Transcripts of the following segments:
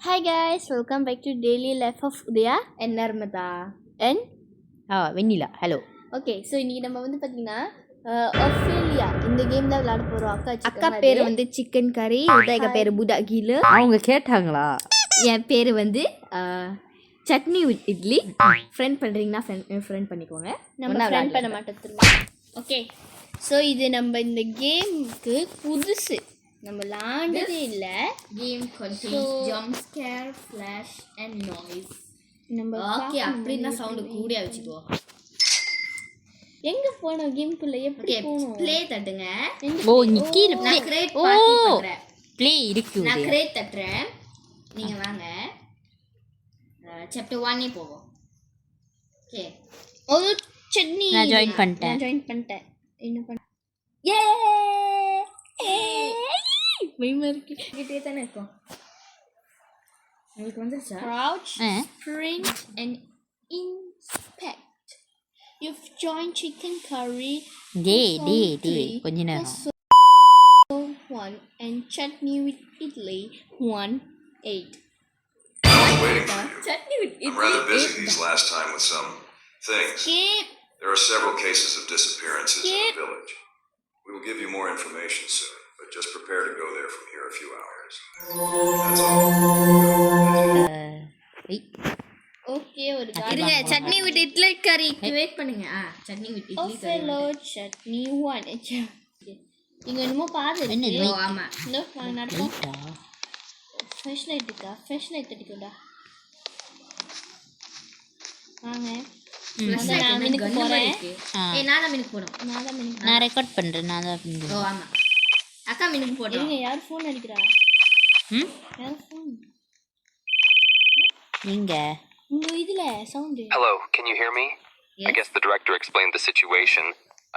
Hi guys, welcome back to Daily Life of Udaya and Narmada and Vennila. Hello. Okay, so இன்னைக்கு நம்ம வந்து பார்த்தீங்கன்னா Australia இந்த game தான் விளையாட போகிறோம். அக்கா பேர் வந்து சிக்கன் கறி, உதயக்கா பேர் புடாக் கீழே. அவங்க கேட்டாங்களா? என் பேர் வந்து சட்னி வித் இட்லி. ஃப்ரெண்ட் பண்ணுறீங்கன்னா ஃப்ரெண்ட் பண்ணிக்கோங்க. நம்ம ஃப்ரெண்ட் பண்ண மாட்டோம். ஓகே, ஸோ இது நம்ம இந்த கேமுக்கு புதுசு, நம்ம விளாண்டதே இல்லை. Game contains jump scare, flash and noise. நம்ம ஓகே, அப்படினா சவுண்ட் கூடியா வெச்சுக்கோ. எங்க போறோம் கேம்க்குள்ள? எப்படி போறோம்? ப்ளே தட்டுங்க. ஓ, நிக்கில ப்ளே. நான் கிரேட் பார்ட்டி பண்றேன். ப்ளே இருக்கு. நான் கிரேட் தட்டறேன். நீங்க வாங்க. சாப்டர் 1 போவோம். ஓகே. ஒரு சட்னி நான் ஜாயின் பண்ணிட்டேன். என்ன பண்ண? ஏ! பயமா இருக்கு. கிட்டே தான இருக்கோம். உங்களுக்கு வந்துச்சா? Crouch, sprint and inspect. You've joined chicken curry. டே கொஞ்ச நேரம். 1 and chutney with idli 1-8. Waiting for you. Chutney with idli. I'm rather busy these last time with some things. Skip. There are several cases of disappearances in the village. We will give you more information soon, but just prepare to go there from here a few hours. That's all. Okay, ஒரு இருங்க, chutney with idli கறி wait பண்ணுங்க. Chutney with idli கறி. Buffalo chutney 1. இங்க என்னமோ பாது என்னது? இருக்கு. ஓ ஆமா. இந்த நடக்கும். ஃபிஷ் லைட் இருக்கா? ஃபிஷ் லைட் தட்டிக்கோடா. வாங்க. நான் மினுக்கு போறேன். ஏய், நான் மினுக்கு போறோம். நான் ரெக்கார்ட் பண்றேன். நான் தான் பண்றேன். ஓ ஆமா. அக்கா மினுக்கு போறோம். இருங்க, யார் ஃபோன் அடிக்கிறா? யார் ஃபோன்? நீங்க உங்க இதுல sound. Hello, can you hear me? Yes. I guess the director explained the situation.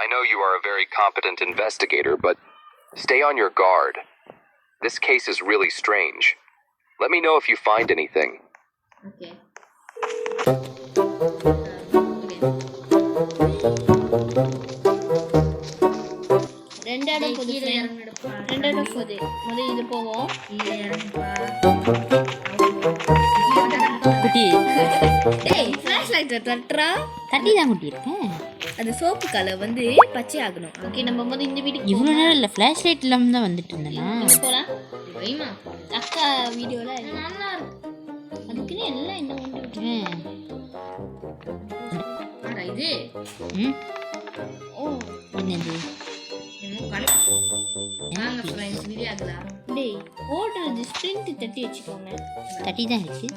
I know you are a very competent investigator, but stay on your guard. This case is really strange. Let me know if you find anything. Okay. ரெண்டு இடம் போகுது. கீழே இறங்குடப்பா. ரெண்டு இடம் போகுது. முதல்ல இது போவோம். கீழே இறங்குப்பா. குட்டி டேய், ஃபிளாஷ் லைட் தட்டறா. தட்டி தான் குட்டி இருக்கேன். அந்த சோப்பு கலர் வந்து பச்சை ஆகணும். ஓகே, நம்ம முதல்ல இந்த வீட்டுக்கு இவ்வளவு நேரம் இல்ல, ஃபிளாஷ் லைட் இல்லாம தான் வந்துட்டு இருந்தேனா. போலாம். வைமா. அக்கா வீடியோல நல்லா இருக்கு. அதுக்குன்னு எல்லாம் என்ன ஒன்று ஆனா இது ஓ என்னது? என்னமோ கடை. வாங்க ஃப்ரெண்ட்ஸ், வீடியோ ஆகலாம். டேய், ஓடுறது ஸ்ப்ரிண்ட் தட்டி வச்சுக்கோங்க. தட்டி தான் இருக்கு.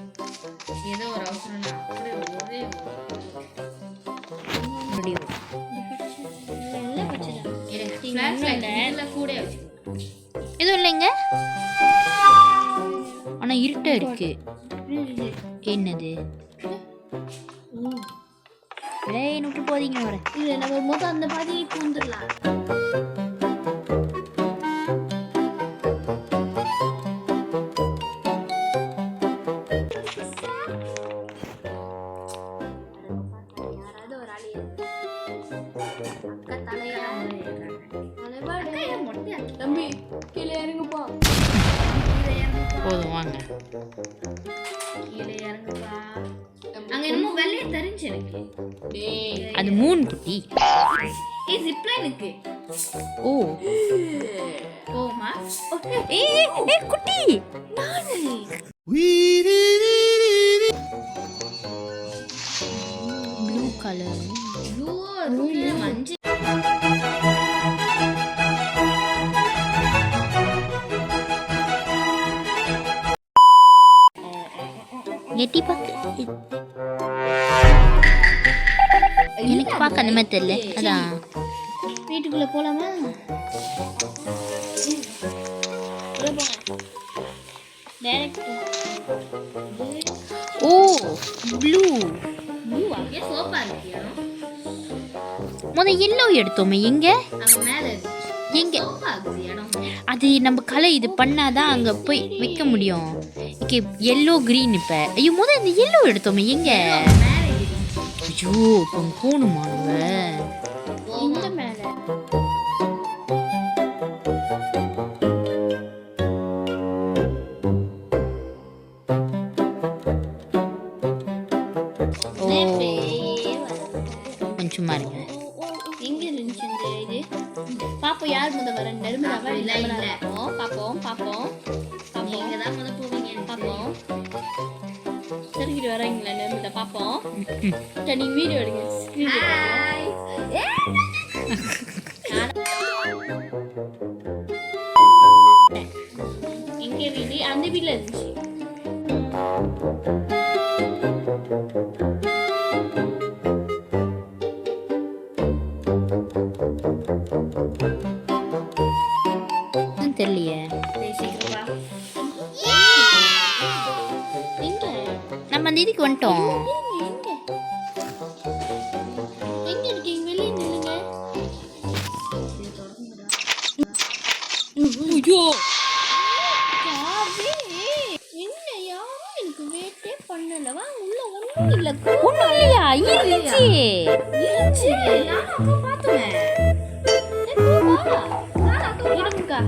ஏதோ ஒரு அவசரம் அப்படியே ஒரே முடியும். எல்லாம் வச்சுடா. ஃபிளாஷ் லைட் எல்லாம் கூட வச்சுக்கோ. எதுவும் இல்லைங்க, ஆனா இருட்டா இருக்கு. என்னது? விட்டு போதீங்க வர. இல்லை, நம்ம முதல் அந்த பாதியை பூந்துடலாம். தம்பி கீழே இறங்குப்பா. போதும் வாங்க. கீழே இறங்குப்பா. அங்க என்னமோ வெள்ளைய தெரிஞ்சு எனக்கு. டேய், அது மூணு குட்டி. ஏய், ஜிப்லைன் இருக்கு. ஓ போமா. ஏய் குட்டி. Blue colour. ப்ளூ ரூம்ல மஞ்சள். எட்டி பார்க்க எனக்கு பார்க்க அந்த மாதிரி தெரியல. அதான் வீட்டுக்குள்ள போலாமா? ஓ ப்ளூ. ஏ சோப்பா இருக்கியா? எல்லோ எடுத்தோமே. எங்க அங்க மேல இருக்கு. எங்க? சோப்பா இருக்கு இடம். அது நம்ம கலர் இது பண்ணாதான் அங்க போய் வைக்க முடியும். Okay, yellow green. இப்ப ஐயோ இந்த எல்லோ எடுத்தோமே. எங்க? மேல இருக்கு. ஐயோ இப்போ போகணுமா நம்ம? இந்த மேல சும்மா இருங்க. எங்க இருந்துச்சு இந்த இது? பாப்போம் யார் முத வர. நர்மதாவா இல்ல பாப்போம் பாப்போம் நீங்க தான் முத போவீங்க. பாப்போம். சரிக்கிட்டு வராங்களா நர்மதா? பாப்போம். சரி நீங்க வீடியோ எடுங்க. எங்க வீடு? அந்த வீட்ல இருந்துச்சு. தெரியலையே. எங்க நம்ம அந்த இதுக்கு வந்துட்டோம். எங்க இருக்கீங்க? வெளியே நில்லுங்க. என்ன யாரும் எனக்கு வேட்டே பண்ணல. வாங்க உள்ள ஒண்ணும் இல்ல. ஒண்ணும் இல்லையா? இருந்துச்சு.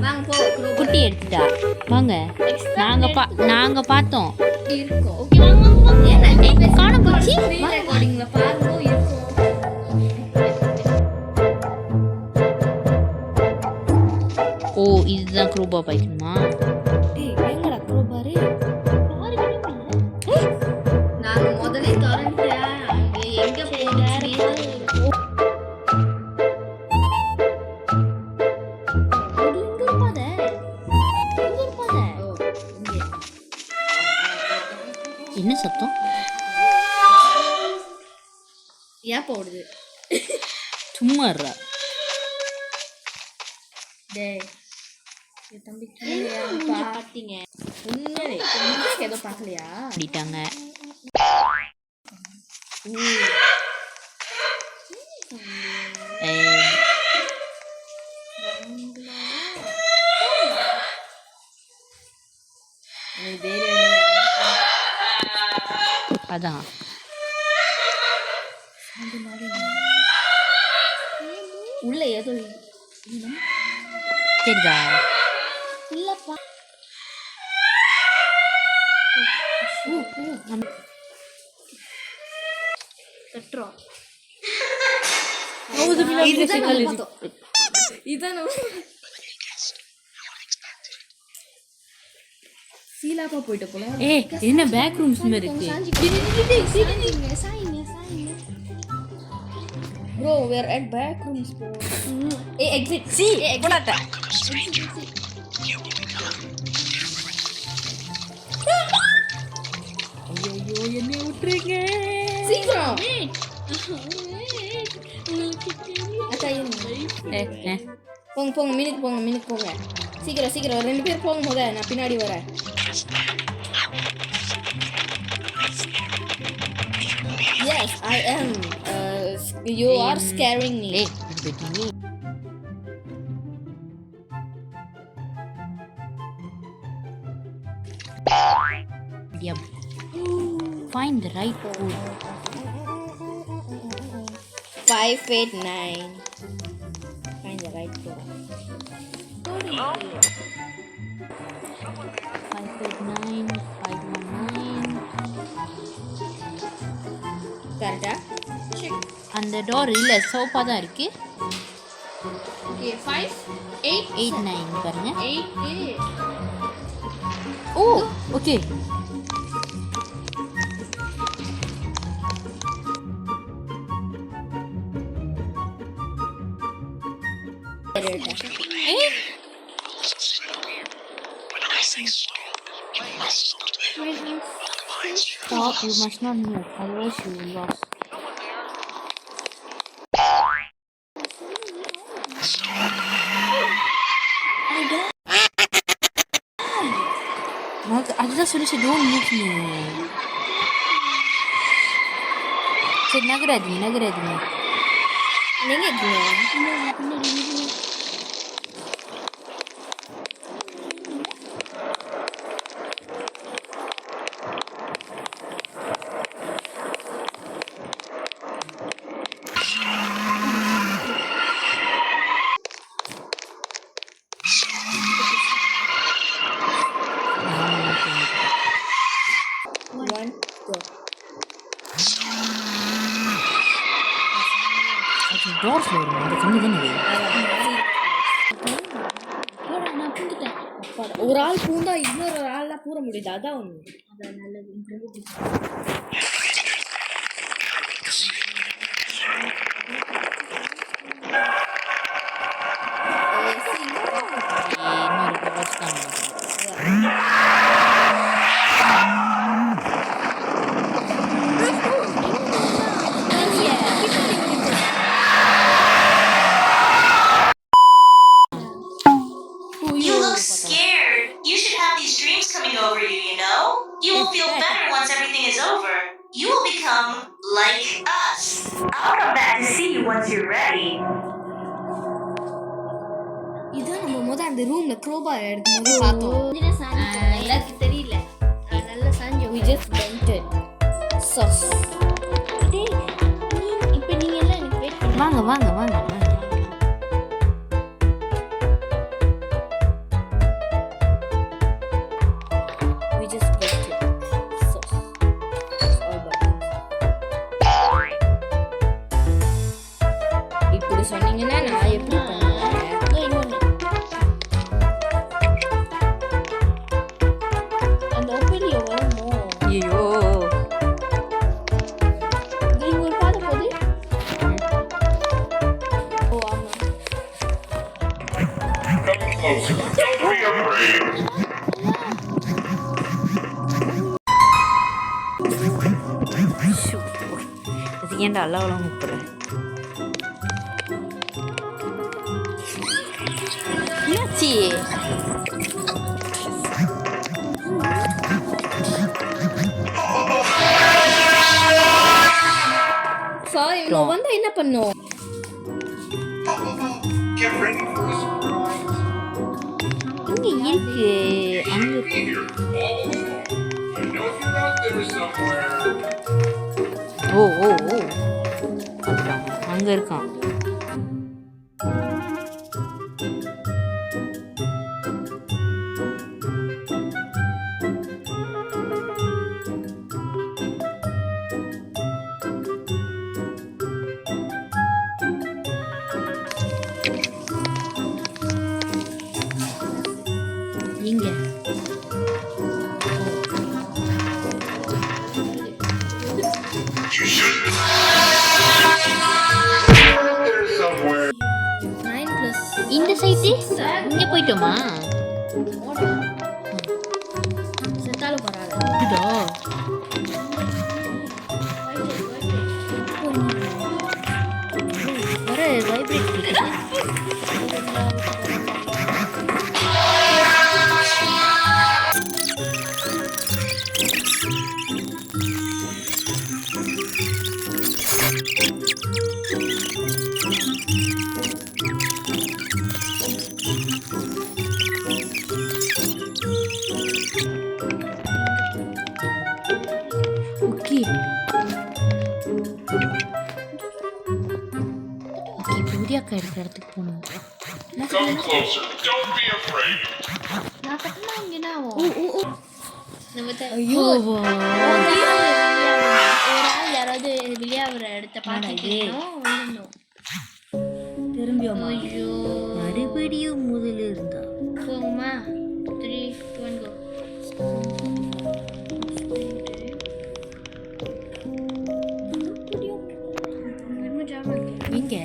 வாங்க போ. குட்டி எடுத்துட்டா. வாங்க. நாங்க பார்த்தோம். இருக்கும். ஓகே வாங்க வாங்க. ஏன்னா காண போச்சு. ரெக்கார்டிங்ல பாருங்க இருக்கும். ஓ இதுதான் க்ரூபா பைக்கணுமா? எங்கடா க்ரோபாரு? நாங்க முதல்ல திறந்துட்டேன். அங்க எங்க போறீங்க? என்ன சத்தம்? ஏன் போடுது? சும்மா இருடா. டேய் தம்பி பாத்தீங்க உண்மையிலே ஏதோ பார்க்கலையா? அப்படிட்டாங்க. அதான் உள்ள ஏதோ சரிதா. இல்லப்பா. கட்டுறோம். இதான் சீலாப்பா போயிட்டு போல. என்ன பேக் ரூம்ஸ் மாதிரி இருக்கு. Bro, we're at back rooms, bro. Exit. See, போடாத. ஐயோ என்ன விட்டுறீங்க. சீக்கிரம். அக்கா போங்க மினிக்கு போங்க. சீக்கிரம் 2 பேர் போங்க முத. நான் பின்னாடி வரேன். Yes, I am. You are scaring me. Yep. Find the right code. 589. Find the right code. 589 519. கரெக்டா? அந்த டோர் இல்ல சோஃபா தான் இருக்கு. ஓகே 5 8 89 பாருங்க. 8 ஓ okay. Stop, you must not move, otherwise you will lose. அதுதான் சொல்லிச்சு டோன்ட் மூவ் மீ. சரி நகராதீங்க. நீங்க இருக்கீங்க. டார்ச்ல வரும் அந்த கண்ணு தானே அது. நான் பூந்துட்டேன். ஒரு ஆள் பூந்தா இன்னொரு ஆள்லாம் பூர முடியுது, அதான் ஒன்று. அதான் நல்லது. இன்னொரு டார்ச் தான். You look scared. You should have these dreams coming over you, you know? You will feel better once everything is over. You will become like us. I'll come back to see you once you're ready. இதான் நம்ம அந்த ரூம்ல crowbar எடுக்கும்போது பார்த்தோம். எல்லாருக்கும் தெரியல. நல்லா சாஞ்சு We just vented. Sauce. இப்போ நீங்க எல்லாம் எனக்கு வெயிட் பண்ணுங்க. வாங்க வாங்க வாங்க வாங்க. We just vented. Sauce. It's all about it. இப்படி சொன்னீங்கன்னா நான் எப்படி பண்ணுவேன்? இன்னொன்னு. அந்த ஒப்பீனியோ வருமோ? ஐயோ நீங்க ஒரு பாத போது? ஓ ஆமா. அது ஏன்டா அல்லாவெல்லாம் கூப்பிடுறேன். என்னாச்சு? சாரி, இங்க வந்தா என்ன பண்ணும்? இங்க இருக்கு அங்க இருக்கு. ஓ ஓ ஓ வந்துட்டாங்க. அங்க இருக்கான். இங்க இந்த சைடு இங்க போயிட்டோமா? செத்தாலும் பரவாயில்ல. இதுடா வர வைப்ரேட் கேக்குது. ஓகே ஓகே பூரியாக்கா இருக்கிற இடத்துக்கு போகணும். Come closer. Don't be afraid. நான் கட்டினா இங்க என்ன ஆகும்? நம்ம ஐயோ, ஒரு ஆள் யாராவது வெளியாகிற இடத்த பார்த்துக்கணும். திரும்பியோமா? ஐயோ மறுபடியும் முதல்ல இருந்தா போகுமா? 3, 2, 1 go. எங்க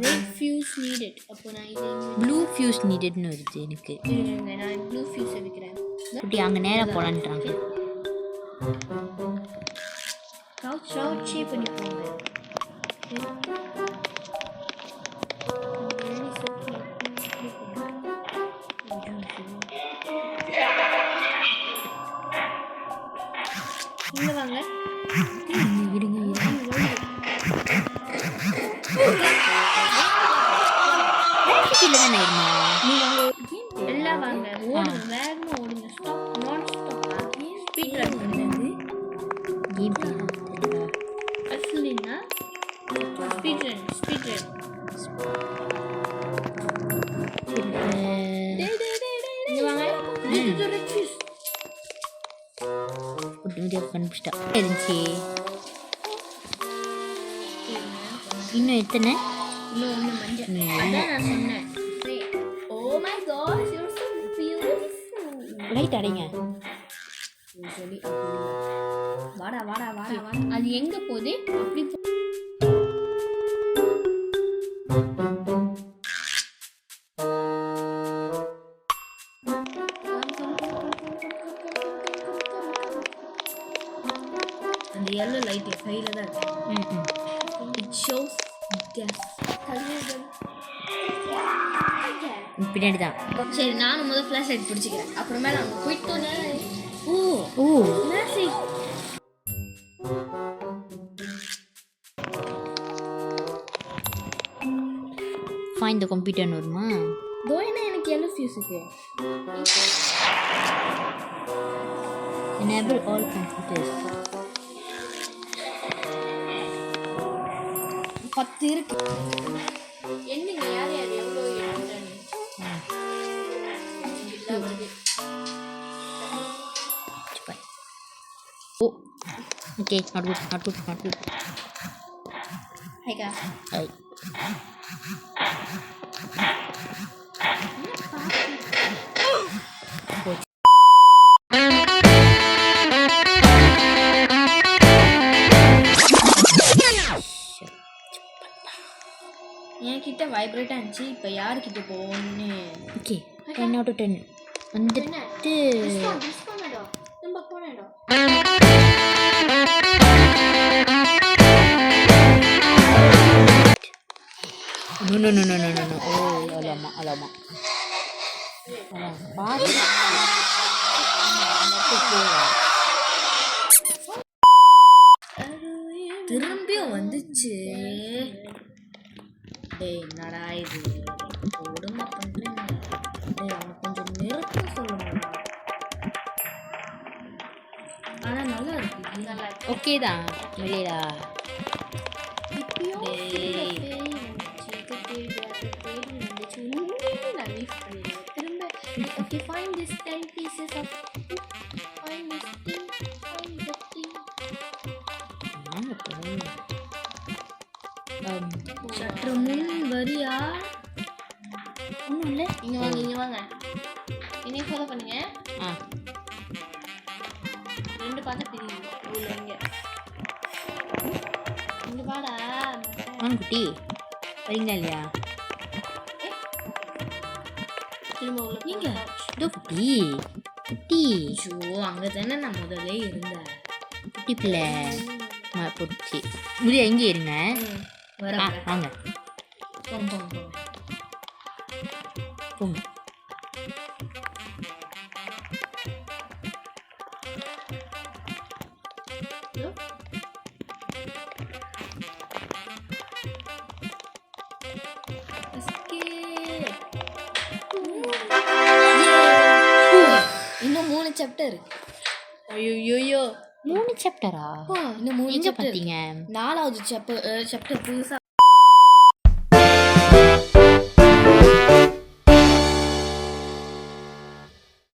Red fuse needed. அப்போ நான் இது ப்ளூ ஃபியூஸ் நீடட்னு வருது எனக்கு. இருங்க, நான் ப்ளூ ஃபியூஸ் வைக்கிறேன். குட்டி அங்க நேரா போலான்றாங்க. கவுச் பண்ணி போங்க. இங்க வாங்க. இருங்க கீழே தானே இருந்தோம். எல்லாம் வாங்க. ஓடுங்க, வேகமா ஓடுங்க. ஸ்டாப், நான் ஸ்டாப். ஸ்பீட் ரன் பண்ணுங்க. கேம் பேரா தெரியல. Aslina speed run. இங்க வாங்க. இது ரெட் ஃபியூஸ். கண்டுபிடிச்சிட்டா இருந்துச்சு. இன்னும் எத்தனை? இன்னும் ஒன்று மஞ்சள். அதான் நான் சொன்னேன். Oh my gosh, you're so beautiful. Light அடைங்க. சொல்லி வாடா வாடா வாடா வாடா. அது எங்க போகுது? அப்படி அந்த yellow light கையில தான் இருக்கு. It shows death. பின்னாடி தான். சரி நானும் முதல் ஃபிளாஷ் லைட் பிடிச்சிக்கிறேன். அப்புறமேல அங்கே போயிட்டோன்னே ஓ மேஜிக். ஃபைண்ட் த கம்ப்யூட்டர்னு வருமா? தோயனா எனக்கு yellow fuse இருக்கு. Enable all computers. 10 இருக்கு. என்னங்க யார் யார் எவ்வளோ எடுத்துட்டாங்க? ஓ okay, not good not good not good. ஹைகா ஐ என்கிட்ட வைப்ரேட்டாக இருந்துச்சு. இப்போ யாருக்கிட்ட போகணும்னு ஓகே 10 out of 10 வந்துட்டு நம்ம போன இடம் நோ ஓ அலாமா அலாமா பாரு திரும்பியும் வந்துச்சு. டேய் என்னடா இது கொடுமை பண்றீங்க. டேய் அவனை கொஞ்சம் நிறுத்த சொல்லணும். ஆனா நல்லா இருக்கு. நல்லா இருக்கு. ஓகே தான் வெளியடா. Okay, find this 10 pieces of find this thing, find the thing. சற்று முன் வரியா? ஒன்றும் இல்லை. இங்க வாங்க இங்க வாங்க. என்னைய ஃபாலோ பண்ணுங்க. ரெண்டு பார்த்து பிரியுங்க. உள்ள இங்க இங்க வாடா. குட்டி வரீங்களா இல்லையா? திரும்ப உள்ள எங்க இதோ குட்டி குட்டி. ஐயோ அங்க தானே நான் முதல்ல இருந்தேன். குட்டி பிள்ளை போட்டுச்சு. முடியா எங்கே இருங்க. வாங்க போங்க போங்க. இன்னும் 3 சாப்டர். ஐயோ 3 சாப்டரா? இன்னும் 3 எங்க சாப்டர். பார்த்தீங்க? 4வது சாப்டர் புதுசா